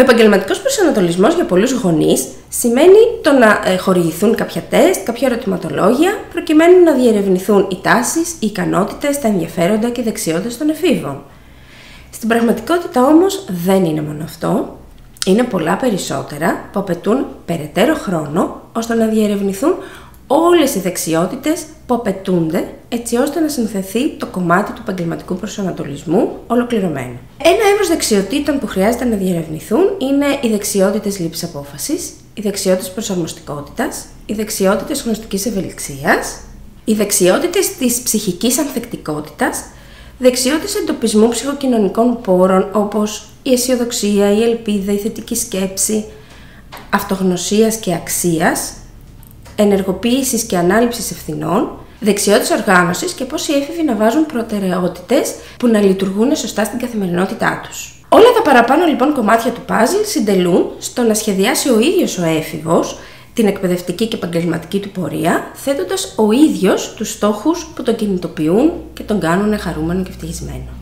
Ο επαγγελματικός προσανατολισμός για πολλούς γονείς σημαίνει το να χορηγηθούν κάποια τεστ, κάποια ερωτηματολόγια, προκειμένου να διερευνηθούν οι τάσεις, οι ικανότητες, τα ενδιαφέροντα και οι δεξιότητες των εφήβων. Στην πραγματικότητα όμως δεν είναι μόνο αυτό, είναι πολλά περισσότερα που απαιτούν περαιτέρω χρόνο ώστε να διερευνηθούν όλες οι δεξιότητες που απαιτούνται έτσι ώστε να συνθεθεί το κομμάτι του επαγγελματικού προσανατολισμού ολοκληρωμένο. Ένα εύρος δεξιοτήτων που χρειάζεται να διερευνηθούν είναι οι δεξιότητες λήψης απόφασης, οι δεξιότητες προσαρμοστικότητας, οι δεξιότητες γνωστικής ευελιξίας, οι δεξιότητες της ψυχικής ανθεκτικότητας, δεξιότητες εντοπισμού ψυχοκοινωνικών πόρων όπως η αισιοδοξία, η ελπίδα, η θετική σκέψη, αυτογνωσίας και αξίας, ενεργοποίησης και ανάληψης ευθυνών, δεξιότητες οργάνωσης και πώς οι έφηβοι να βάζουν προτεραιότητες που να λειτουργούν σωστά στην καθημερινότητά τους. Όλα τα παραπάνω λοιπόν κομμάτια του παζλ συντελούν στο να σχεδιάσει ο ίδιος ο έφηβος την εκπαιδευτική και επαγγελματική του πορεία, θέτοντας ο ίδιος τους στόχους που τον κινητοποιούν και τον κάνουν χαρούμενο και ευτυχισμένο.